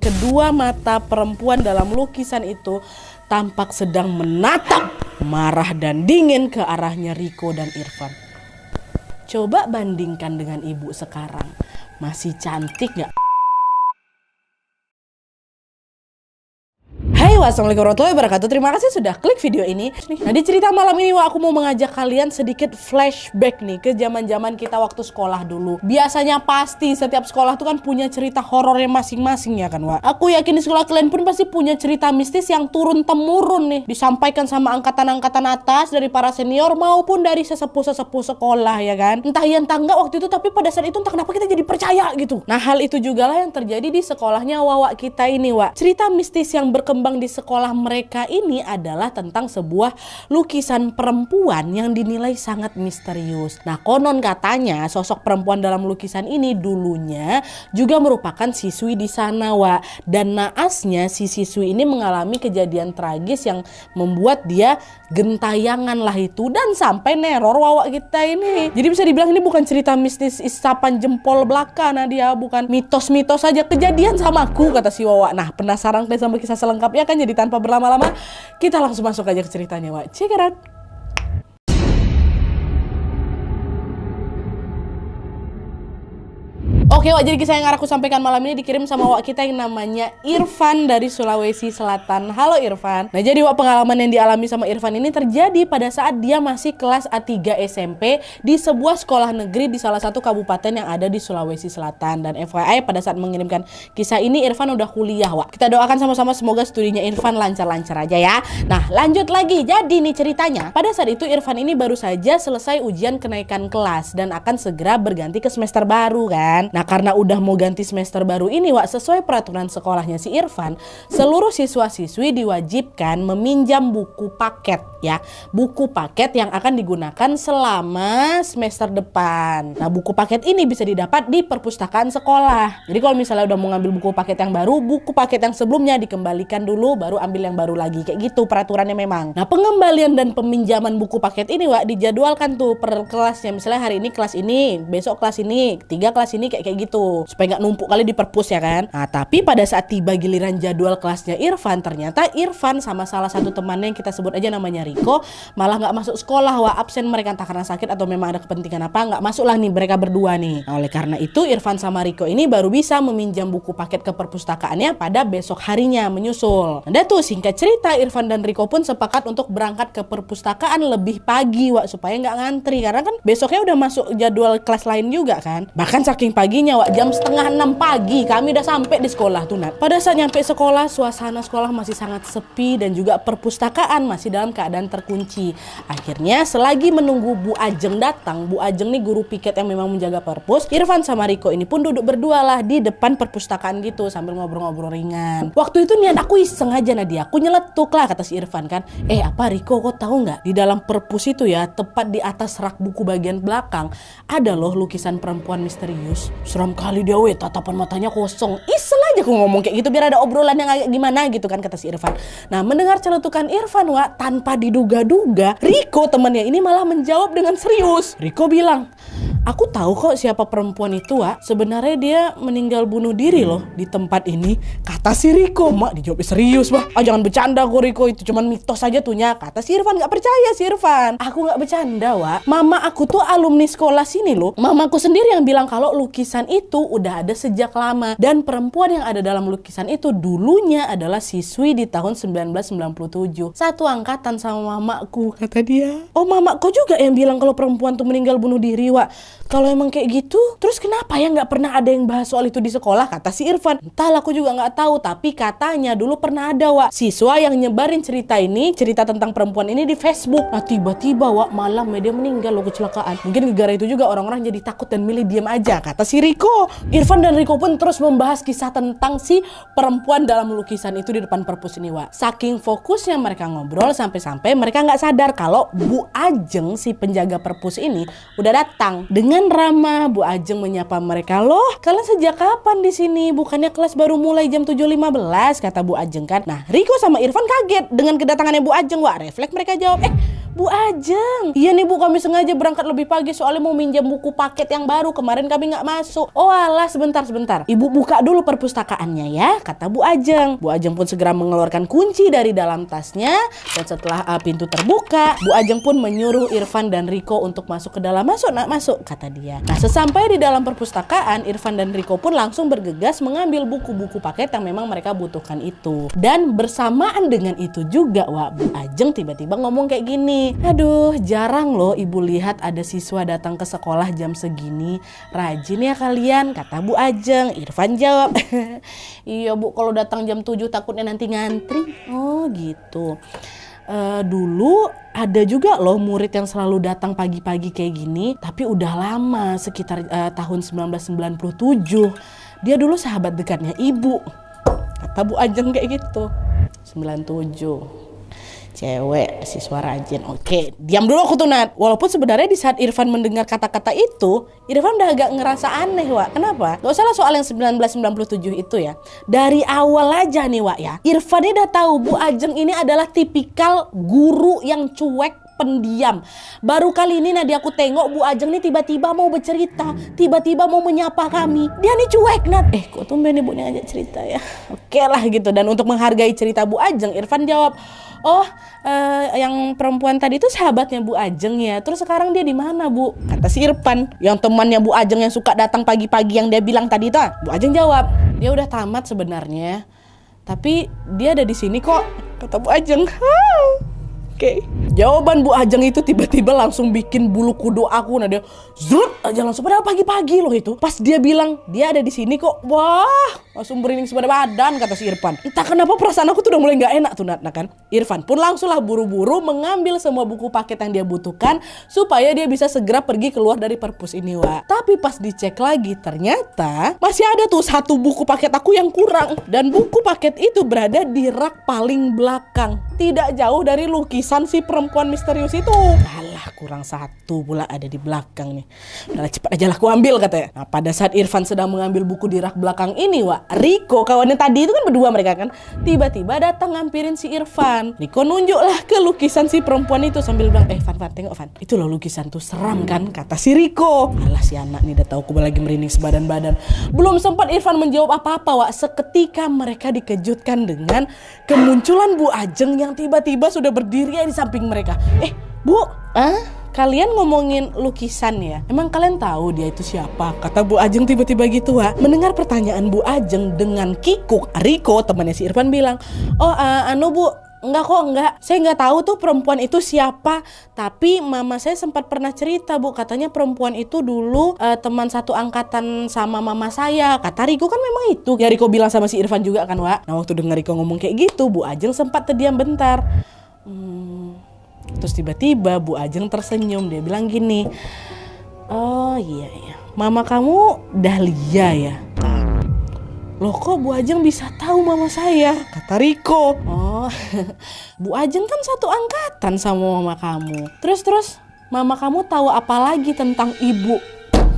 Kedua mata perempuan dalam lukisan itu tampak sedang menatap marah dan dingin ke arahnya Riko dan Irfan. Coba bandingkan dengan ibu sekarang. Masih cantik gak? Hai, wassalamualaikum warahmatullahi wabarakatuh. Terima kasih sudah klik video ini. Nah, di cerita malam ini aku mau mengajak kalian sedikit flashback nih ke zaman-zaman kita waktu sekolah dulu. Biasanya pasti setiap sekolah tuh kan punya cerita horornya masing-masing ya kan, Wak. Aku yakin di sekolah kalian pun pasti punya cerita mistis yang turun-temurun nih, disampaikan sama angkatan-angkatan atas dari para senior maupun dari sesepuh-sesepuh sekolah ya kan. Entah iya entah enggak waktu itu, tapi pada saat itu entah kenapa kita jadi percaya gitu. Nah, hal itu juga lah yang terjadi di sekolahnya Wawak kita ini, Wak. Cerita mistis yang berkembang di sekolah mereka ini adalah tentang sebuah lukisan perempuan yang dinilai sangat misterius. Nah, konon katanya sosok perempuan dalam lukisan ini dulunya juga merupakan siswi di sana, Wak. Dan naasnya si siswi ini mengalami kejadian tragis yang membuat dia gentayangan lah itu dan sampai neror Wawak kita ini. Jadi bisa dibilang ini bukan cerita mistis isapan jempol belaka, nah dia bukan mitos-mitos saja, kejadian sama aku kata si Wawak. Nah, penasaran kan sama kisah selengkapnya kan? Jadi tanpa berlama-lama kita langsung masuk aja ke ceritanya, Wak. Check it out. Oke, Wak, jadi kisah yang aku sampaikan malam ini dikirim sama Wak kita yang namanya Irfan dari Sulawesi Selatan. Halo Irfan. Nah, jadi Wak, pengalaman yang dialami sama Irfan ini terjadi pada saat dia masih kelas A3 SMP di sebuah sekolah negeri di salah satu kabupaten yang ada di Sulawesi Selatan. Dan FYI, pada saat mengirimkan kisah ini Irfan udah kuliah, Wak. Kita doakan sama-sama semoga studinya Irfan lancar-lancar aja ya. Nah, lanjut lagi. Jadi nih ceritanya, pada saat itu Irfan ini baru saja selesai ujian kenaikan kelas dan akan segera berganti ke semester baru kan. Nah, karena udah mau ganti semester baru ini, Wak, sesuai peraturan sekolahnya si Irfan, seluruh siswa-siswi diwajibkan meminjam buku paket ya. Buku paket yang akan digunakan selama semester depan. Nah, buku paket ini bisa didapat di perpustakaan sekolah. Jadi kalau misalnya udah mau ngambil buku paket yang baru, buku paket yang sebelumnya dikembalikan dulu, baru ambil yang baru lagi. Kayak gitu peraturannya memang. Nah, pengembalian dan peminjaman buku paket ini, Wak, dijadwalkan tuh per kelasnya. Misalnya hari ini kelas ini, besok kelas ini, 3 kelas ini kayak gitu, supaya nggak numpuk kali di perpus ya kan. Nah, tapi pada saat tiba giliran jadwal kelasnya Irfan, ternyata Irfan sama salah satu temannya yang kita sebut aja namanya Riko malah nggak masuk sekolah, Wak. Absen mereka entah karena sakit atau memang ada kepentingan apa, nggak masuk lah nih mereka berdua nih. Nah, oleh karena itu Irfan sama Riko ini baru bisa meminjam buku paket ke perpustakaannya pada besok harinya menyusul. Nah, tuh singkat cerita Irfan dan Riko pun sepakat untuk berangkat ke perpustakaan lebih pagi, Wak, supaya nggak ngantri karena kan besoknya udah masuk jadwal kelas lain juga kan. Bahkan saking paginya, Wak, jam setengah 6 pagi kami udah sampai di sekolah tuh, Nat. Pada saat nyampe sekolah, suasana sekolah masih sangat sepi dan juga perpustakaan masih dalam keadaan terkunci. Akhirnya selagi menunggu Bu Ajeng datang, Bu Ajeng nih guru piket yang memang menjaga perpus, Irfan sama Riko ini pun duduk berdua lah di depan perpustakaan gitu sambil ngobrol-ngobrol ringan. Waktu itu niat aku iseng aja, Nadia, aku nyeletuk lah kata si Irfan kan, apa Riko, kok tahu nggak di dalam perpus itu ya, tepat di atas rak buku bagian belakang ada loh lukisan perempuan misterius. Seram kali dia, weh, tatapan matanya kosong. Iseng aja aku ngomong kayak gitu biar ada obrolan yang agak gimana gitu kan kata si Irfan. Nah, mendengar celetukan Irfan, Wak, tanpa diduga-duga Riko temannya ini malah menjawab dengan serius. Riko bilang, aku tahu kok siapa perempuan itu, Wak. Sebenarnya dia meninggal bunuh diri loh di tempat ini, kata si Riko. Mak, dijawab serius, Wak. Jangan bercanda kok Riko, itu cuman mitos aja tuhnya, kata si Irfan. Gak percaya si Irfan. Aku gak bercanda, Wak. Mama aku tuh alumni sekolah sini loh. Mamaku sendiri yang bilang kalau lukisan itu udah ada sejak lama dan perempuan yang ada dalam lukisan itu dulunya adalah siswi di tahun 1997. Satu angkatan sama mamaku, kata dia. Oh, mamaku juga yang bilang kalau perempuan tuh meninggal bunuh diri, Wak. Kalau emang kayak gitu, terus kenapa ya nggak pernah ada yang bahas soal itu di sekolah, kata si Irfan. Entahlah, aku juga nggak tahu, tapi katanya dulu pernah ada, Wak, siswa yang nyebarin cerita tentang perempuan ini di Facebook. Nah, tiba-tiba, Wak, malam dia meninggal loh, kecelakaan. Mungkin gara itu juga orang-orang jadi takut dan milih diam aja, kata si Riko. Irfan dan Riko pun terus membahas kisah tentang si perempuan dalam lukisan itu di depan perpus ini, Wak. Saking fokusnya mereka ngobrol sampai-sampai mereka nggak sadar kalau Bu Ajeng, si penjaga perpus ini, udah datang. Dengan ramah Bu Ajeng menyapa mereka, loh, kalian sejak kapan di sini? Bukannya kelas baru mulai jam 7.15, kata Bu Ajeng kan. Nah, Riko sama Irfan kaget dengan kedatangannya Bu Ajeng, Wak. Refleks mereka jawab, Bu Ajeng. Iya nih Bu, kami sengaja berangkat lebih pagi soalnya mau minjam buku paket yang baru. Kemarin kami nggak masuk. Oh alah, sebentar. Ibu buka dulu perpustakaannya ya, kata Bu Ajeng. Bu Ajeng pun segera mengeluarkan kunci dari dalam tasnya. Dan setelah pintu terbuka, Bu Ajeng pun menyuruh Irfan dan Riko untuk masuk ke dalam. Masuk, kata dia. Nah, sesampai di dalam perpustakaan, Irfan dan Riko pun langsung bergegas mengambil buku-buku paket yang memang mereka butuhkan itu. Dan bersamaan dengan itu juga, Bu Ajeng tiba-tiba ngomong kayak gini. Aduh, jarang loh ibu lihat ada siswa datang ke sekolah jam segini. Rajin ya kalian, kata Bu Ajeng. Irfan jawab, iya Bu, kalau datang jam 7 takutnya nanti ngantri. Oh gitu. Dulu ada juga loh murid yang selalu datang pagi-pagi kayak gini, tapi udah lama, sekitar tahun 1997. Dia dulu sahabat dekatnya ibu, kata Bu Ajeng kayak gitu. 97, cewek, siswa rajin. Oke, diam dulu aku tuh Nat. Walaupun sebenarnya di saat Irfan mendengar kata-kata itu, Irfan udah agak ngerasa aneh Wak. Kenapa? Gak usah lah soal yang 1997 itu ya. Dari awal aja nih Wak ya, Irfan ini udah tahu Bu Ajeng ini adalah tipikal guru yang cuek, pendiam. Baru kali ini Nadia aku tengok Bu Ajeng nih tiba-tiba mau bercerita, tiba-tiba mau menyapa kami. Dia nih cuek Nat. Kok tumben ibunya ngajak cerita ya. Oke lah gitu. Dan untuk menghargai cerita Bu Ajeng, Irfan jawab, oh yang perempuan tadi itu sahabatnya Bu Ajeng ya. Terus sekarang dia di mana Bu? Kata si Irfan. Yang temannya Bu Ajeng yang suka datang pagi-pagi yang dia bilang tadi itu. Bu Ajeng jawab, dia udah tamat sebenarnya, tapi dia ada di sini kok, kata Bu Ajeng. Oke. Jawaban Bu Ajeng itu tiba-tiba langsung bikin bulu kudu aku dia zrut aja langsung, padahal pagi-pagi loh itu. Pas dia bilang dia ada di sini kok, wah, langsung merinding sepada badan, kata si Irfan. Entah kenapa perasaan aku tuh udah mulai nggak enak tuh Nat, kan. Irfan pun langsunglah buru-buru mengambil semua buku paket yang dia butuhkan supaya dia bisa segera pergi keluar dari perpus ini, Wak. Tapi pas dicek lagi ternyata masih ada tuh satu buku paket aku yang kurang, dan buku paket itu berada di rak paling belakang, tidak jauh dari lukisan si perempuan misterius itu. Alah, kurang satu pula ada di belakang nih. Udah cepat aja lah aku ambil, katanya. Nah, pada saat Irfan sedang mengambil buku di rak belakang ini, Wak, Riko, kawannya tadi itu kan berdua mereka kan, tiba-tiba datang ngampirin si Irfan. Riko nunjuklah ke lukisan si perempuan itu sambil bilang, Van, tengok Van, itu loh lukisan tuh, seram kan, kata si Riko. Alah, si anak nih udah tahu aku lagi merinding sebadan-badan. Belum sempat Irfan menjawab apa-apa, Wak, seketika mereka dikejutkan dengan kemunculan Bu Ajeng yang tiba-tiba sudah berdiri di samping mereka. Bu, kalian ngomongin lukisan ya? Emang kalian tahu dia itu siapa? Kata Bu Ajeng tiba-tiba gitu, Wak. Mendengar pertanyaan Bu Ajeng dengan kikuk, Riko, temannya si Irfan bilang, Bu, enggak. Saya nggak tahu tuh perempuan itu siapa. Tapi mama saya sempat pernah cerita, Bu. Katanya perempuan itu dulu teman satu angkatan sama mama saya. Kata Riko kan memang itu. Ya Riko bilang sama si Irfan juga kan, Wak. Nah, waktu dengar Riko ngomong kayak gitu, Bu Ajeng sempat terdiam bentar. Terus tiba-tiba Bu Ajeng tersenyum. Dia bilang gini, oh iya, mama kamu Dahlia ya? Loh, kok Bu Ajeng bisa tahu mama saya? Kata Riko. Oh, Bu Ajeng kan satu angkatan sama mama kamu. Terus mama kamu tahu apa lagi tentang ibu?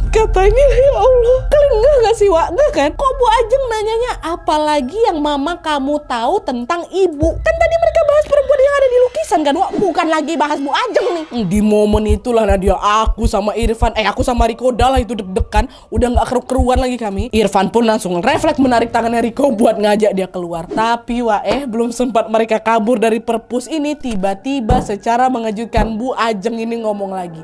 Katanya, ya Allah, kalian enggak sih, Wak? Enggak kan? Kok Bu Ajeng nanyanya apalagi yang mama kamu tahu tentang ibu? Kan tadi mereka bahas perempuan yang ada di lukisan kan, Wak? Bukan lagi bahas Bu Ajeng nih. Di momen itulah Nadia, aku sama Irfan, aku sama Riko dah lah itu deg-degan, udah gak keru-keruan lagi kami. Irfan pun langsung refleks menarik tangannya Riko buat ngajak dia keluar. Tapi Wak, belum sempat mereka kabur dari perpus ini, tiba-tiba secara mengejutkan Bu Ajeng ini ngomong lagi.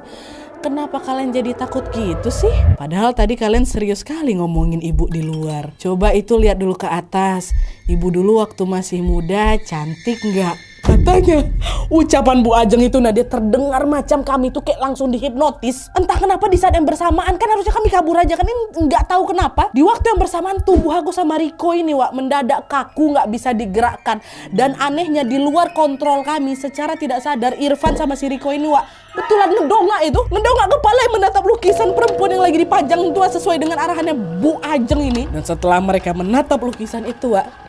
Kenapa kalian jadi takut gitu sih? Padahal tadi kalian serius sekali ngomongin ibu di luar. Coba itu lihat dulu ke atas. Ibu dulu waktu masih muda cantik nggak? Katanya ucapan Bu Ajeng itu Nadia terdengar macam kami tuh kayak langsung dihipnotis. Entah kenapa di saat yang bersamaan, kan harusnya kami kabur aja kan, ini nggak tahu kenapa. Di waktu yang bersamaan tubuh aku sama Riko ini, Wak, mendadak kaku, nggak bisa digerakkan. Dan anehnya di luar kontrol kami, secara tidak sadar Irfan sama si Riko ini, Wak, betulan ngedongak kepala yang menatap lukisan perempuan yang lagi dipajang tua sesuai dengan arahannya Bu Ajeng ini. Dan setelah mereka menatap lukisan itu, Wak,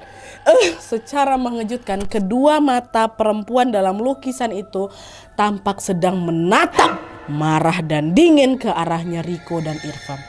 secara mengejutkan kedua mata perempuan dalam lukisan itu tampak sedang menatap marah dan dingin ke arahnya Riko dan Irfan.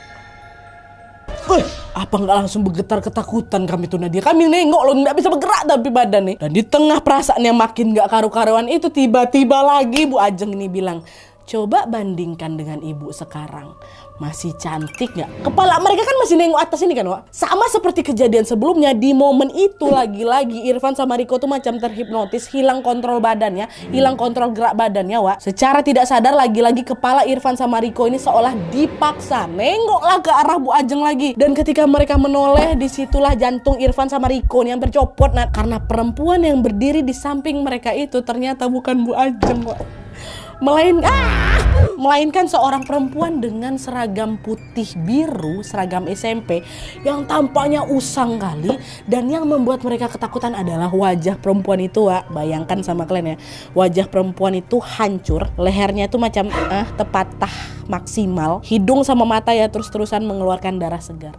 Apa nggak langsung bergetar ketakutan kami tuh Nadia. Kami nengok loh, nggak bisa bergerak tapi badan nih. Dan di tengah perasaan yang makin nggak karu-karuan itu, tiba-tiba lagi Bu Ajeng ini bilang, coba bandingkan dengan ibu sekarang. Masih cantik nggak? Kepala mereka kan masih nengok atas ini kan, Wak. Sama seperti kejadian sebelumnya, di momen itu lagi-lagi Irfan sama Riko tuh macam terhipnotis, hilang kontrol badannya, hilang kontrol gerak badannya, Wak. Secara tidak sadar lagi-lagi kepala Irfan sama Riko ini seolah dipaksa nengoklah ke arah Bu Ajeng lagi. Dan ketika mereka menoleh, disitulah jantung Irfan sama Riko nih hampir copot, Nat. Karena perempuan yang berdiri di samping mereka itu ternyata bukan Bu Ajeng, Wak. Melainkan seorang perempuan dengan seragam putih biru, seragam SMP yang tampaknya usang kali. Dan yang membuat mereka ketakutan adalah wajah perempuan itu, Wak. Bayangkan sama kalian ya, wajah perempuan itu hancur, lehernya itu macam terpatah maksimal, hidung sama mata ya terus-terusan mengeluarkan darah segar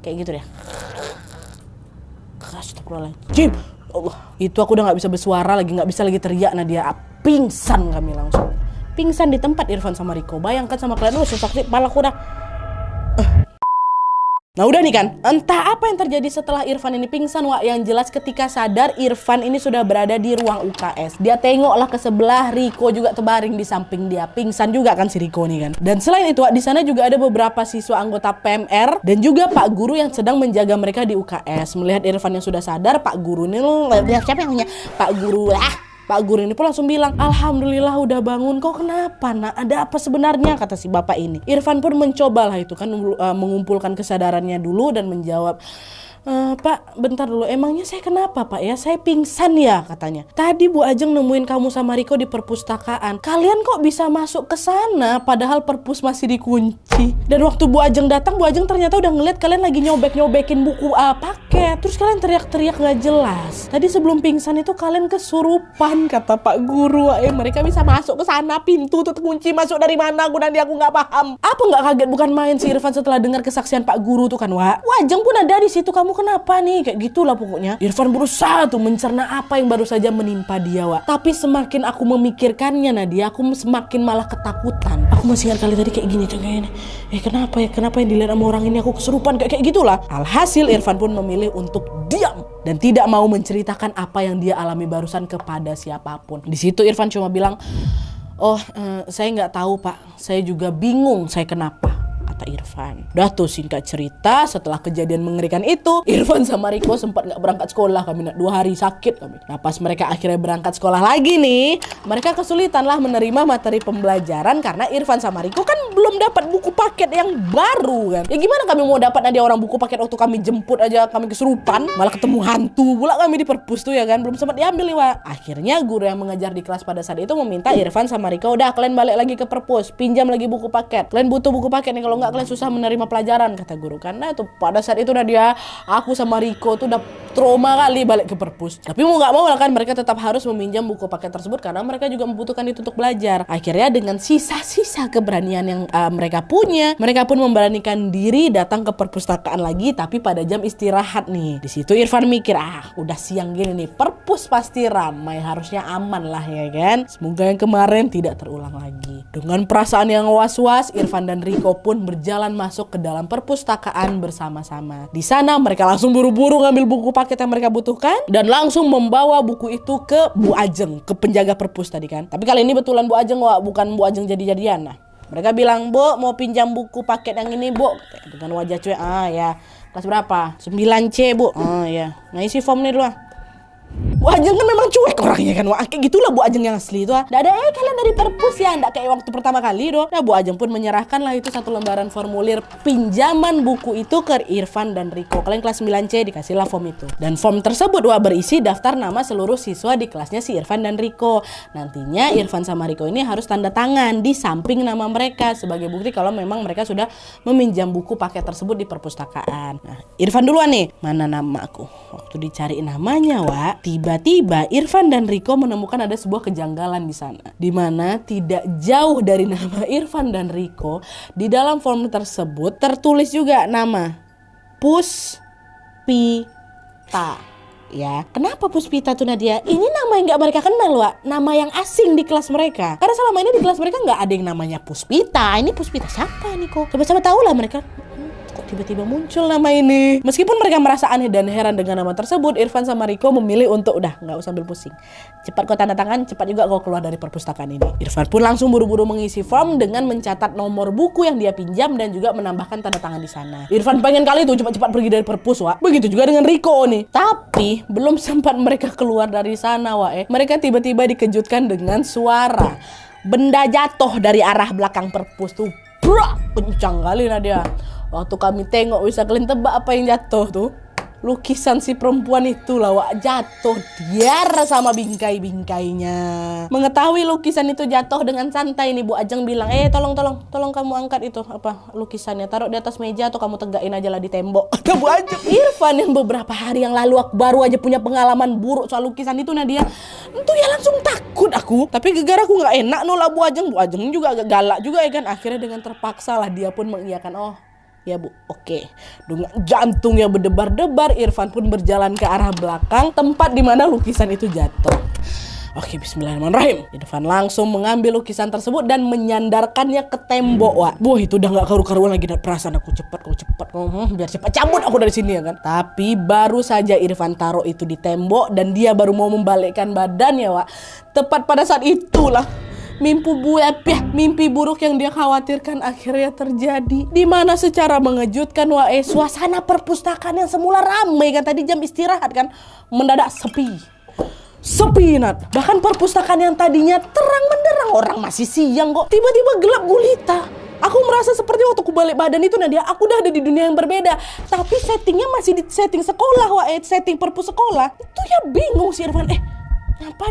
kayak gitu deh. Astagfirullahaladzim, Allah, itu aku udah nggak bisa bersuara lagi, nggak bisa lagi teriak. Nadia pingsan, kami langsung pingsan di tempat Irfan sama Riko. Bayangkan sama kalian, susah-susah palaku udah. Nah udah nih kan, entah apa yang terjadi setelah Irfan ini pingsan, Wak. Yang jelas ketika sadar, Irfan ini sudah berada di ruang UKS. Dia tengoklah ke sebelah, Riko juga terbaring di samping dia. Pingsan juga kan si Riko nih kan. Dan selain itu, Wak, di sana juga ada beberapa siswa anggota PMR dan juga Pak Guru yang sedang menjaga mereka di UKS. Melihat Irfan yang sudah sadar, Pak Guru ini siapa yang punya? Pak Guru ini pun langsung bilang, alhamdulillah udah bangun. Kok kenapa, Nak? Ada apa sebenarnya? Kata si bapak ini. Irfan pun mencobalah itu kan mengumpulkan kesadarannya dulu dan menjawab, Pak, bentar dulu, emangnya saya kenapa, Pak ya? Saya pingsan ya, katanya. Tadi Bu Ajeng nemuin kamu sama Riko di perpustakaan. Kalian kok bisa masuk ke sana padahal perpus masih dikunci? Dan waktu Bu Ajeng datang, Bu Ajeng ternyata udah ngeliat kalian lagi nyobek-nyobekin buku paket. Terus kalian teriak-teriak gak jelas. Tadi sebelum pingsan itu kalian kesurupan, kata Pak Guru. Mereka bisa masuk ke sana, pintu tuh kunci, masuk dari mana? Aku nggak paham. Apa nggak kaget bukan main si Irfan setelah dengar kesaksian Pak Guru tuh kan, Wak? Bu Ajeng pun ada di situ. Kamu kenapa nih? Kayak gitulah pokoknya. Irfan berusaha tuh mencerna apa yang baru saja menimpa dia, Wak. Tapi semakin aku memikirkannya, Nadia, aku semakin malah ketakutan. Aku masih ingat kali tadi kayak gini tuh kayaknya. Kenapa ya? Kenapa yang dilihat sama orang ini aku kesurupan kayak gitulah. Alhasil Irfan pun memilih untuk diam dan tidak mau menceritakan apa yang dia alami barusan kepada siapapun. Di situ Irfan cuma bilang, saya nggak tahu, Pak. Saya juga bingung saya kenapa, kata Irfan. Udah tuh singkat cerita, setelah kejadian mengerikan itu, Irfan sama Riko sempat gak berangkat sekolah. Kami 2 hari sakit kami. Nah pas mereka akhirnya berangkat sekolah lagi nih, mereka kesulitan lah menerima materi pembelajaran karena Irfan sama Riko kan belum dapat buku paket yang baru kan. Ya gimana kami mau dapat ada orang buku paket waktu kami jemput aja kami kesurupan, malah ketemu hantu pula kami di perpus tuh ya kan, belum sempat diambil nih, Wak. Akhirnya guru yang mengajar di kelas pada saat itu meminta Irfan sama Riko, udah kalian balik lagi ke perpus, pinjam lagi buku paket. Kalian butuh buku paket nih, kalau nggak kalian susah menerima pelajaran, kata guru. Karena itu pada saat itu Nadia, aku sama Riko tuh udah trauma kali balik ke perpus. Tapi mau nggak mau lah kan, mereka tetap harus meminjam buku paket tersebut karena mereka juga membutuhkan itu untuk belajar. Akhirnya dengan sisa-sisa keberanian yang mereka punya, mereka pun memberanikan diri datang ke perpustakaan lagi, tapi pada jam istirahat nih. Di situ Irfan mikir, udah siang gini nih, perpus pasti ramai, harusnya aman lah ya kan. Semoga yang kemarin tidak terulang lagi. Dengan perasaan yang was-was, Irfan dan Riko pun berjalan masuk ke dalam perpustakaan bersama-sama. Di sana mereka langsung buru-buru ngambil buku paket yang mereka butuhkan dan langsung membawa buku itu ke Bu Ajeng, ke penjaga perpus tadi kan. Tapi kali ini betulan Bu Ajeng, Wak, bukan Bu Ajeng jadi-jadian. Nah, mereka bilang, Bu, mau pinjam buku paket yang ini, Bu. Dengan wajah cuek, ya. Kelas berapa? 9C, Bu. Ya. Nah, isi form nih dulu. Bu Ajeng kan memang cuek orangnya kan, Wak. Kayak gitulah Bu Ajeng yang asli itu. Nggak ada, kalian dari perpus ya, nggak kayak waktu pertama kali doh. Nah, Bu Ajeng pun menyerahkan lah itu 1 lembaran formulir pinjaman buku itu ke Irfan dan Riko. Kalian kelas 9C dikasihlah form itu. Dan form tersebut, Wak, berisi daftar nama seluruh siswa di kelasnya si Irfan dan Riko. Nantinya Irfan sama Riko ini harus tanda tangan di samping nama mereka sebagai bukti kalau memang mereka sudah meminjam buku paket tersebut di perpustakaan. Nah, Irfan duluan nih, mana namaku? Waktu dicari namanya, Wak, tiba-tiba Irfan dan Riko menemukan ada sebuah kejanggalan di sana, di mana tidak jauh dari nama Irfan dan Riko, di dalam form tersebut tertulis juga nama Puspita. Ya, kenapa Puspita tuh, Nadia? Ini nama yang nggak mereka kenal, Wak. Nama yang asing di kelas mereka. Karena selama ini di kelas mereka nggak ada yang namanya Puspita. Ini Puspita siapa nih kok? Coba-coba tahu lah mereka. Kok kok tiba-tiba muncul nama ini? Meskipun mereka merasa aneh dan heran dengan nama tersebut, Irfan sama Riko memilih untuk udah nggak usah ambil pusing. Cepat kau tanda tangan, cepat juga kau keluar dari perpustakaan ini. Irfan pun langsung buru-buru mengisi form dengan mencatat nomor buku yang dia pinjam dan juga menambahkan tanda tangan di sana. Irfan pengen kali itu cepat-cepat pergi dari perpus, Wak. Begitu juga dengan Riko nih. Tapi belum sempat mereka keluar dari sana, Wak. Mereka tiba-tiba dikejutkan dengan suara benda jatuh dari arah belakang perpus tuh. Brak, kencang kali Nadia. Waktu kami tengok, bisa kalian tebak apa yang jatuh tuh? Lukisan si perempuan itu lah, Wak, jatuh diar sama bingkai-bingkainya. Mengetahui lukisan itu jatuh dengan santai nih, Bu Ajeng bilang, tolong kamu angkat itu apa lukisannya, taruh di atas meja atau kamu tegakin aja lah di tembok. Kata Bu Ajeng. Irfan yang beberapa hari yang lalu aku baru aja punya pengalaman buruk soal lukisan itu, Nadia, itu ya langsung takut aku. Tapi gegara aku nggak enak nolak Bu Ajeng juga agak galak juga ya kan. Akhirnya dengan terpaksa lah dia pun mengiyakan, oh ya Bu, oke. Dengan jantung yang berdebar-debar, Irfan pun berjalan ke arah belakang tempat di mana lukisan itu jatuh. Oke, bismillahirrahmanirrahim. Irfan langsung mengambil lukisan tersebut dan menyandarkannya ke tembok, Wak. Wah, itu udah gak karu-karuan lagi dan perasaan aku cepat, biar cepat cabut aku dari sini ya kan. Tapi baru saja Irfan taruh itu di tembok dan dia baru mau membalikkan badannya, Wak. Tepat pada saat itulah mimpi buruk yang dia khawatirkan akhirnya terjadi. Di mana secara mengejutkan, suasana perpustakaan yang semula ramai kan tadi jam istirahat kan, mendadak sepi Nat. Bahkan perpustakaan yang tadinya terang benderang, orang masih siang kok, tiba-tiba gelap gulita. Aku merasa seperti waktu aku balik badan itu, Nadia, aku udah ada di dunia yang berbeda. Tapi settingnya masih di setting sekolah, setting perpus sekolah. Itu ya bingung si Irfan, Ngapa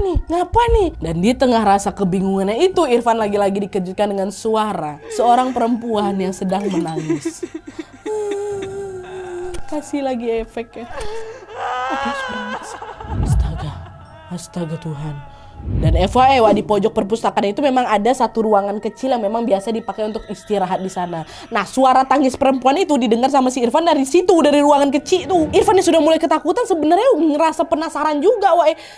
nih? Dan di tengah rasa kebingungannya itu, Irfan lagi-lagi dikejutkan dengan suara seorang perempuan yang sedang menangis. Kasih lagi efeknya. Astaga Tuhan. Dan FYI, di pojok perpustakaan itu memang ada satu ruangan kecil yang memang biasa dipakai untuk istirahat di sana. Nah, suara tangis perempuan itu didengar sama si Irfan dari situ, dari ruangan kecil itu. Irfan yang sudah mulai ketakutan sebenarnya ngerasa penasaran juga,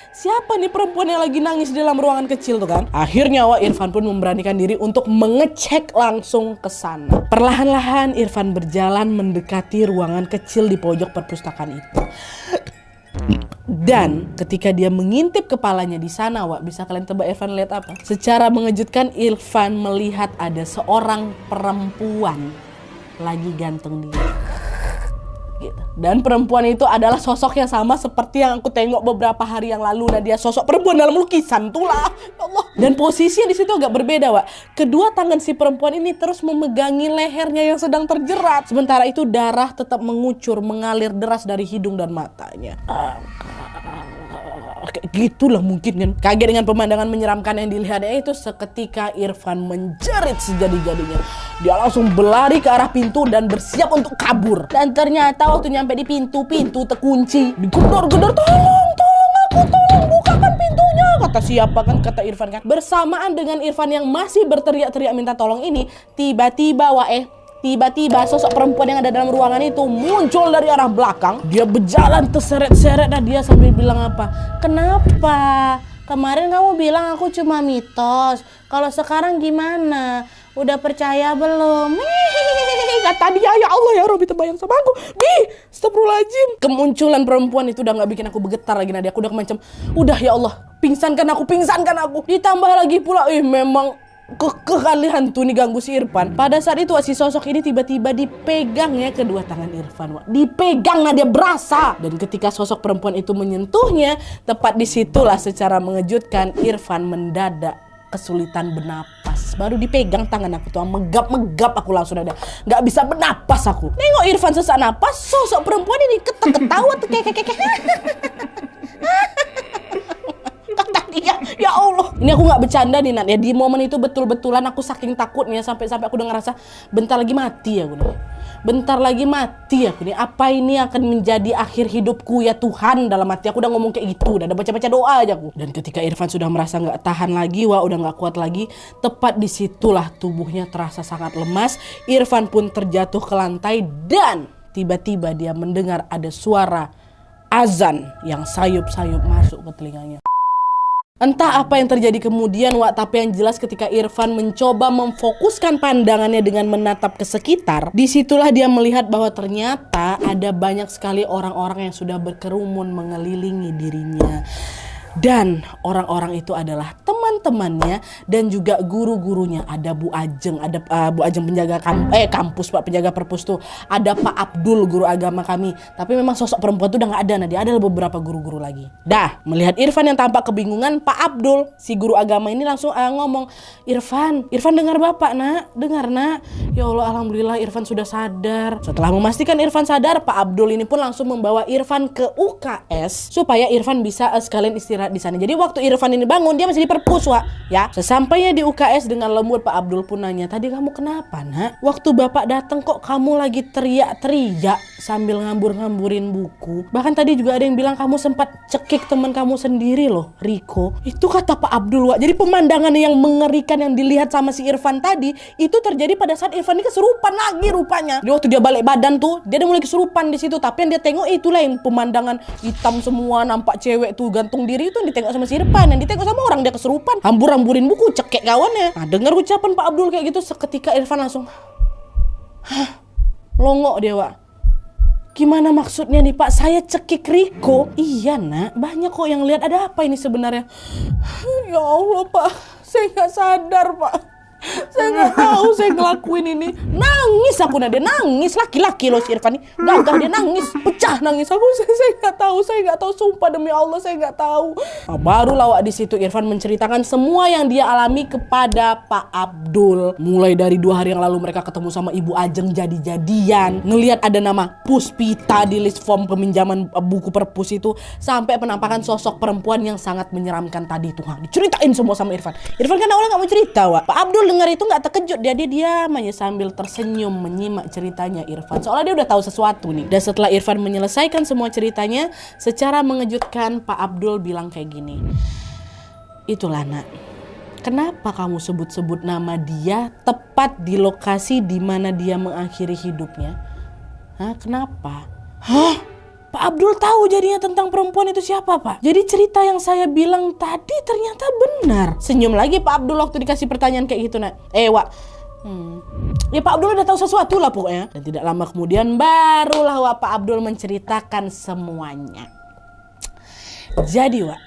siapa nih perempuan yang lagi nangis di dalam ruangan kecil tuh kan? Akhirnya, Irfan pun memberanikan diri untuk mengecek langsung ke sana. Perlahan-lahan Irfan berjalan mendekati ruangan kecil di pojok perpustakaan itu. Dan ketika dia mengintip kepalanya di sana, bisa kalian tebak Irfan lihat apa? Secara mengejutkan Irfan melihat ada seorang perempuan lagi gantung diri. Gitu. Dan perempuan itu adalah sosok yang sama seperti yang aku tengok beberapa hari yang lalu. Nah, dia sosok perempuan dalam lukisan itulah. Ya Allah. Dan posisinya di situ agak berbeda, Kedua tangan si perempuan ini terus memegangi lehernya yang sedang terjerat. Sementara itu darah tetap mengucur, mengalir deras dari hidung dan matanya. Kayak gitulah mungkin kan. Kaget dengan pemandangan menyeramkan yang dilihatnya itu, seketika Irfan menjerit sejadi-jadinya. Dia langsung berlari ke arah pintu dan bersiap untuk kabur. Dan ternyata waktu nyampe di pintu terkunci. Digedor-gedor, tolong bukakan pintunya, kata siapa kan, kata Irfan kan. Bersamaan dengan Irfan yang masih berteriak-teriak minta tolong ini, tiba-tiba sosok perempuan yang ada dalam ruangan itu muncul dari arah belakang. Dia berjalan terseret-seret dan dia sambil bilang apa? Kenapa? Kemarin kamu bilang aku cuma mitos. Kalau sekarang gimana? Udah percaya belum? Kata dia, ya Allah ya Robi terbayang sama aku. Astagfirullahaladzim. Kemunculan perempuan itu udah gak bikin aku bergetar lagi, Nadia. Aku udah macam, udah ya Allah, pingsankan aku. Ditambah lagi pula, memang kekeh hantu nih ganggu si Irfan. Pada saat itu si sosok ini tiba-tiba dipegang ya kedua tangan Irfan. Dipegang, dia berasa. Dan ketika sosok perempuan itu menyentuhnya, tepat disitulah secara mengejutkan Irfan mendadak kesulitan bernapas. Baru dipegang tangan aku tuh megap aku langsung nggak bisa bernapas aku. Nengok Irfan sesak napas, sosok perempuan ini ketawa tuh kayak ya Allah. Ini aku nggak bercanda nih Nat ya. Di momen itu betul-betulan aku saking takutnya sampai aku udah ngerasa bentar lagi mati aku nih. Apa ini akan menjadi akhir hidupku ya Tuhan? Dalam hati aku udah ngomong kayak gitu. Udah baca-baca doa aja aku. Dan ketika Irfan sudah merasa nggak tahan lagi, udah nggak kuat lagi, tepat disitulah tubuhnya terasa sangat lemas. Irfan pun terjatuh ke lantai dan tiba-tiba dia mendengar ada suara azan yang sayup-sayup masuk ke telinganya. Entah apa yang terjadi kemudian, Wak, tapi yang jelas ketika Irfan mencoba memfokuskan pandangannya dengan menatap ke sekitar, disitulah dia melihat bahwa ternyata ada banyak sekali orang-orang yang sudah berkerumun mengelilingi dirinya. Dan orang-orang itu adalah teman-temannya dan juga guru-gurunya. Ada Bu Ajeng, ada Bu Ajeng penjaga kampus, Pak, penjaga perpus tuh. Ada Pak Abdul, guru agama kami. Tapi memang sosok perempuan tuh udah gak ada, Nadia. Ada beberapa guru-guru lagi. Dah, melihat Irfan yang tampak kebingungan, Pak Abdul, si guru agama ini langsung ngomong, Irfan dengar Bapak, Nak. Dengar, Nak. Ya Allah, alhamdulillah Irfan sudah sadar. Setelah memastikan Irfan sadar, Pak Abdul ini pun langsung membawa Irfan ke UKS supaya Irfan bisa sekalian istirahat di sana. Jadi waktu Irfan ini bangun, dia masih di perpus, Wak, ya. Sesampainya di UKS dengan lembut, Pak Abdul pun nanya, tadi kamu kenapa, Nak? Waktu Bapak datang kok kamu lagi teriak-teriak sambil ngambur-ngamburin buku. Bahkan tadi juga ada yang bilang kamu sempat cekik teman kamu sendiri loh, Riko. Itu kata Pak Abdul, Wak. Jadi pemandangan yang mengerikan yang dilihat sama si Irfan tadi, itu terjadi pada saat Irfan ini kesurupan lagi rupanya. Jadi waktu dia balik badan tuh, dia udah mulai kesurupan di situ. Tapi yang dia tengok itulah yang pemandangan hitam semua, nampak cewek tuh gantung diri, itu yang ditengok sama si Irfan. Yang ditengok sama orang dia kesurupan, hambur-hamburin buku, cekek kawannya. Nah, dengar ucapan Pak Abdul kayak gitu, seketika Irfan langsung longok dia, Wak. Gimana maksudnya nih, Pak? Saya cekik Riko. Iya, Nak, banyak kok yang lihat. Ada apa ini sebenarnya? Ya Allah, Pak, saya nggak sadar, Pak. Saya nggak tahu saya ngelakuin ini. Nangis aku, Nadia, nangis. Laki-laki loh si Irfan ini, gagah dia nangis, pecah nangis aku. Saya nggak tahu, sumpah demi Allah saya nggak tahu. Nah, barulah, Wak, di situ Irfan menceritakan semua yang dia alami kepada Pak Abdul. Mulai dari 2 hari yang lalu mereka ketemu sama Ibu Ajeng jadi-jadian, ngelihat ada nama Puspita di list form peminjaman buku perpus itu, sampai penampakan sosok perempuan yang sangat menyeramkan tadi tuh. Diceritain semua sama Irfan. Irfan kan awalnya nggak mau cerita, Wak. Pak Abdul dengar itu nggak terkejut, dia diam aja sambil tersenyum menyimak ceritanya Irfan. Soalnya dia udah tahu sesuatu nih. Dan setelah Irfan menyelesaikan semua ceritanya, secara mengejutkan Pak Abdul bilang kayak gini, itulah, Nak, kenapa kamu sebut-sebut nama dia tepat di lokasi di mana dia mengakhiri hidupnya? Hah, kenapa? Hah? Pak Abdul tahu jadinya tentang perempuan itu siapa, Pak. Jadi cerita yang saya bilang tadi ternyata benar. Senyum lagi Pak Abdul waktu dikasih pertanyaan kayak gitu, Nak. Wak. Ya Pak Abdul udah tahu sesuatu lah pokoknya. Dan tidak lama kemudian barulah, Wak, Pak Abdul menceritakan semuanya. Jadi, Wak,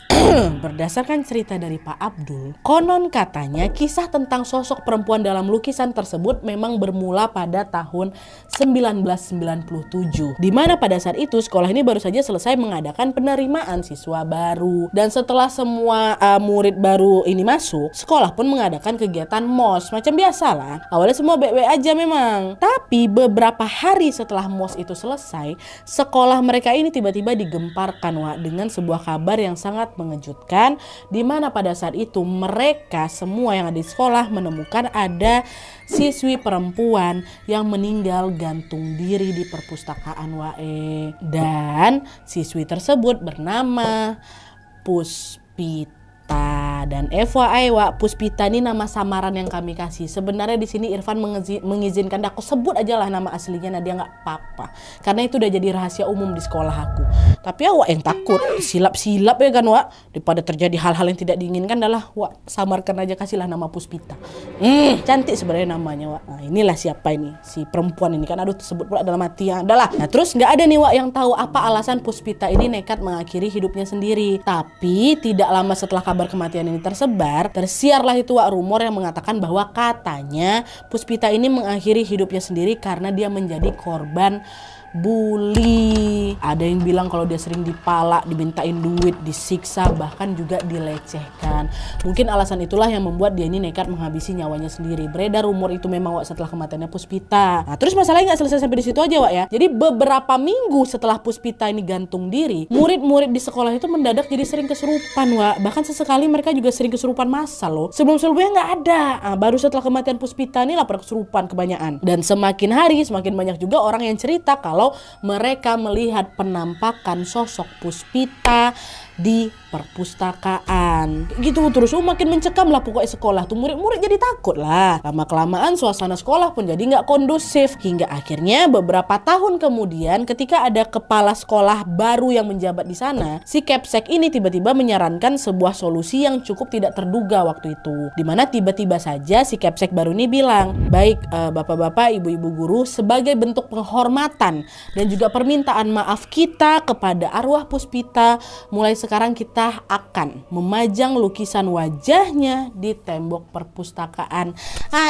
berdasarkan cerita dari Pak Abdul, konon katanya kisah tentang sosok perempuan dalam lukisan tersebut memang bermula pada tahun 1997. Di mana pada saat itu sekolah ini baru saja selesai mengadakan penerimaan siswa baru. Dan setelah semua murid baru ini masuk, sekolah pun mengadakan kegiatan MOS. Macam biasalah. Awalnya semua baik-baik aja memang. Tapi beberapa hari setelah MOS itu selesai, sekolah mereka ini tiba-tiba digemparkan, Wak, dengan sebuah kabar yang sangat mengejutkan, di mana pada saat itu mereka semua yang ada di sekolah menemukan ada siswi perempuan yang meninggal gantung diri di perpustakaan, Wae. Dan siswi tersebut bernama Puspita. Dan FYI, Wak, Puspita ini nama samaran yang kami kasih. Sebenarnya di sini Irfan mengizinkan aku sebut aja lah nama aslinya, Nadia nggak apa-apa. Karena itu udah jadi rahasia umum di sekolah aku. Tapi ya, Wak, yang takut silap-silap ya kan, Wak. Daripada terjadi hal-hal yang tidak diinginkan, adalah, Wak, samarkan aja, kasihlah nama Puspita. Cantik sebenarnya namanya, Wak. Nah, inilah siapa ini, si perempuan ini kan. Aduh, tersebut pula dalam hati ya. Adalah. Nah, terus nggak ada nih, Wak, yang tahu apa alasan Puspita ini nekat mengakhiri hidupnya sendiri. Tapi tidak lama setelah kabar kematian ini tersebar, tersiarlah itu, Wak, rumor yang mengatakan bahwa katanya Puspita ini mengakhiri hidupnya sendiri karena dia menjadi korban bully. Ada yang bilang kalau dia sering dipalak, dimintain duit, disiksa, bahkan juga dilecehkan. Mungkin alasan itulah yang membuat dia ini nekat menghabisi nyawanya sendiri. Beredar rumor itu memang, Wak, setelah kematiannya Puspita. Nah, terus masalahnya nggak selesai sampai di situ aja, Wak, ya. Jadi beberapa minggu setelah Puspita ini gantung diri, murid-murid di sekolah itu mendadak jadi sering kesurupan, Wak. Bahkan sesekali mereka juga sering kesurupan massal loh. Sebelum-sebelumnya nggak ada. Nah, baru setelah kematian Puspita ini lah pada kesurupan kebanyakan. Dan semakin hari semakin banyak juga orang yang cerita kalau kalau mereka melihat penampakan sosok Puspita di perpustakaan. Gitu terus, makin mencekam lah pokoknya sekolah tuh. Murid-murid jadi takut lah. Lama-kelamaan suasana sekolah pun jadi nggak kondusif. Hingga akhirnya beberapa tahun kemudian ketika ada kepala sekolah baru yang menjabat di sana, si Kepsek ini tiba-tiba menyarankan sebuah solusi yang cukup tidak terduga waktu itu. Dimana tiba-tiba saja si Kepsek baru ini bilang, baik bapak-bapak, ibu-ibu guru, sebagai bentuk penghormatan dan juga permintaan maaf kita kepada arwah Puspita, mulai sekarang kita akan memajang lukisan wajahnya di tembok perpustakaan.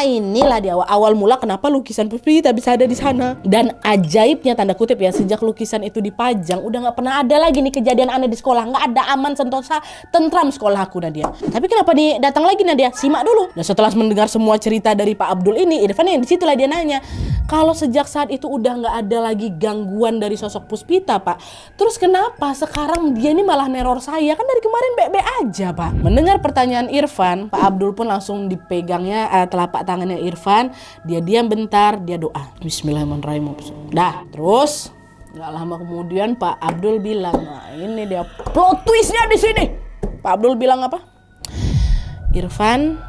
Inilah di awal mula kenapa lukisan Puspita bisa ada di sana. Dan ajaibnya tanda kutip ya, sejak lukisan itu dipajang udah nggak pernah ada lagi nih kejadian aneh di sekolah. Nggak ada, aman, sentosa, tentram sekolah aku, Nadia. Tapi kenapa nih datang lagi, Nadia? Simak dulu. Dan setelah mendengar semua cerita dari Pak Abdul ini, Irfan yang disitulah dia nanya, kalau sejak saat itu udah nggak ada lagi gangguan dari sosok Puspita, Pak, terus kenapa sekarang dia ini malah neror saya? Kan dari kemarin baik-baik aja, Pak. Mendengar pertanyaan Irfan, Pak Abdul pun langsung dipegangnya telapak tangannya Irfan. Dia diam bentar, dia doa, Bismillahirrahmanirrahim. Dah, terus nggak lama kemudian Pak Abdul bilang, nah ini dia plot twistnya di sini. Pak Abdul bilang apa? Irfan,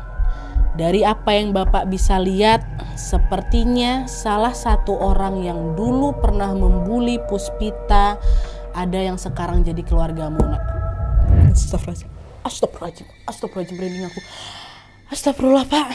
dari apa yang Bapak bisa lihat, sepertinya salah satu orang yang dulu pernah membuli Puspita ada yang sekarang jadi keluargamu, nak. Astagfirullahaladzim, merinding aku. Astagfirullah, Pak.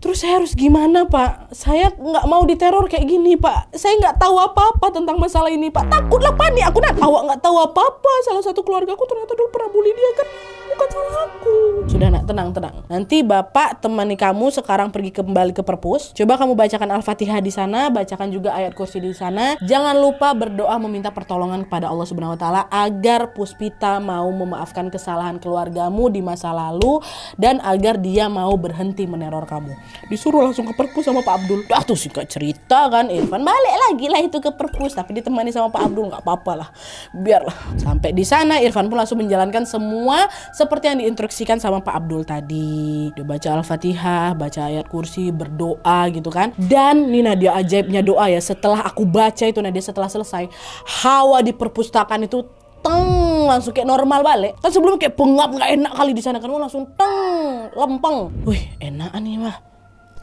Terus saya harus gimana, Pak? Saya nggak mau diteror kayak gini, Pak. Saya nggak tahu apa-apa tentang masalah ini, Pak. Takutlah, panik aku, nak. Awak nggak tahu apa-apa. Salah satu keluarga aku ternyata dulu pernah bully dia, kan? Bukan salah aku. Sudah, nak, tenang. Nanti Bapak temani kamu sekarang pergi kembali ke perpus. Coba kamu bacakan Al-Fatihah di sana, bacakan juga ayat kursi di sana. Jangan lupa berdoa meminta pertolongan kepada Allah Subhanahu wa taala agar Puspita mau memaafkan kesalahan keluargamu di masa lalu dan agar dia mau berhenti meneror kamu. Disuruh langsung ke perpus sama Pak Abdul. Dah tuh singkat cerita kan, Irfan balik lagi lah itu ke perpus, tapi ditemani sama Pak Abdul. Nggak apa-apa lah, biarlah. Sampai di sana Irfan pun langsung menjalankan semua seperti yang diinstruksikan sama Pak Abdul tadi. Dia baca Al-Fatihah, baca ayat kursi, berdoa gitu kan. Dan ini Nadia ajaibnya doa ya, setelah aku baca itu Nadia, setelah selesai, hawa di perpustakaan itu langsung kayak normal balik. Kan sebelum kayak pengap, nggak enak kali di sana kan, langsung lempeng. Wih, enakan nih mah.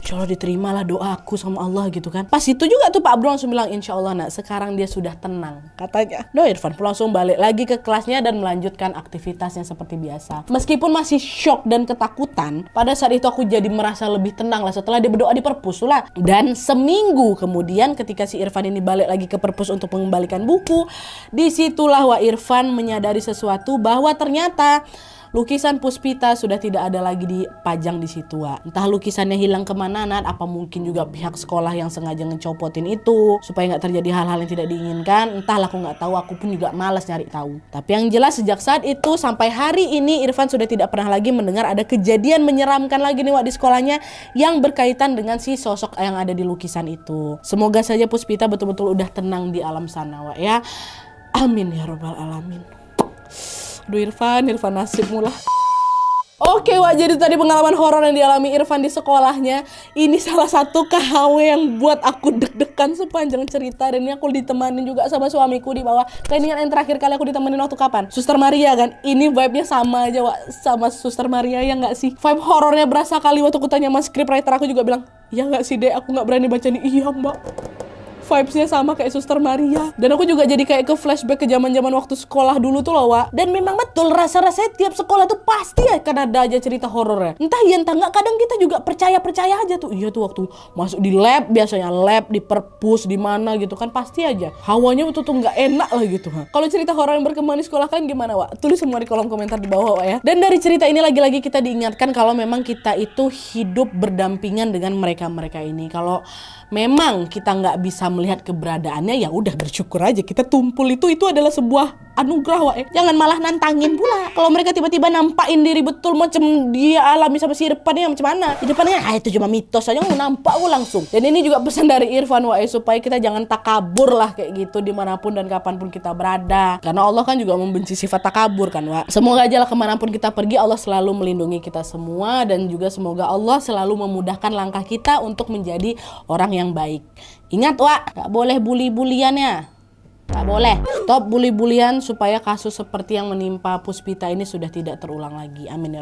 Insya Allah diterimalah doaku sama Allah gitu kan. Pas itu juga tuh Pak Abdul langsung bilang, insya Allah nak, sekarang dia sudah tenang katanya. Irfan pun langsung balik lagi ke kelasnya dan melanjutkan aktivitasnya seperti biasa. Meskipun masih shock dan ketakutan, pada saat itu aku jadi merasa lebih tenang lah setelah dia berdoa di perpus lah. Dan seminggu kemudian ketika si Irfan ini balik lagi ke perpus untuk mengembalikan buku, disitulah Wak Irfan menyadari sesuatu, bahwa ternyata lukisan Puspita sudah tidak ada lagi dipajang di situ, Wak. Entah lukisannya hilang kemana, Nat. Apa mungkin juga pihak sekolah yang sengaja ngecopotin itu supaya nggak terjadi hal-hal yang tidak diinginkan. Entahlah, aku nggak tahu. Aku pun juga malas nyari tahu. Tapi yang jelas sejak saat itu sampai hari ini Irfan sudah tidak pernah lagi mendengar ada kejadian menyeramkan lagi nih, Wak, di sekolahnya yang berkaitan dengan si sosok yang ada di lukisan itu. Semoga saja Puspita betul-betul udah tenang di alam sana, Wak, ya. Amin ya robbal alamin. Aduh Irfan nasibmu lah. Oke, Wak, jadi tadi pengalaman horor yang dialami Irfan di sekolahnya. Ini salah satu KHW yang buat aku deg-degan sepanjang cerita. Dan ini aku ditemenin juga sama suamiku di bawah. Kayaknya yang terakhir kali aku ditemenin waktu kapan? Suster Maria kan? Ini vibe-nya sama aja, Wak, sama Suster Maria, ya nggak sih? Vibe horornya berasa kali. Waktu aku tanya sama scriptwriter aku juga bilang, ya nggak sih, Dek? Aku nggak berani baca nih. Iya, Mbak. Vibes-nya sama kayak Suster Maria. Dan aku juga jadi kayak ke flashback ke zaman-zaman waktu sekolah dulu tuh loh, Wak. Dan memang betul, rasa-rasanya tiap sekolah tuh pasti ya kan ada aja cerita horornya. Entah iya entah enggak, kadang kita juga percaya-percaya aja tuh. Iya tuh waktu masuk di lab, biasanya lab, di perpus, di mana gitu kan, pasti aja hawanya betul tuh nggak enak lah gitu. Kalau cerita horor yang berkembang di sekolah kalian gimana, Wak? Tulis semua di kolom komentar di bawah, Wak, ya. Dan dari cerita ini lagi-lagi kita diingatkan kalau memang kita itu hidup berdampingan dengan mereka-mereka ini. Kalau memang kita nggak bisa melihat keberadaannya, ya udah bersyukur aja. Kita tumpul itu adalah sebuah anugerah, Wak. Jangan malah nantangin pula. Kalau mereka tiba-tiba nampakin diri betul macam dia alami sama si Irfan, ya macam mana? Di depannya itu cuma mitos aja, mau nampak langsung. Dan ini juga pesan dari Irfan, Wak, supaya kita jangan takabur lah kayak gitu dimanapun dan kapanpun kita berada. Karena Allah kan juga membenci sifat takabur kan, Wak. Semoga aja lah kemanapun kita pergi Allah selalu melindungi kita semua, dan juga semoga Allah selalu memudahkan langkah kita untuk menjadi orang yang baik. Ingat Wak, gak boleh bully-bulian ya. Gak boleh. Stop bully-bulian supaya kasus seperti yang menimpa Puspita ini sudah tidak terulang lagi. Amin ya.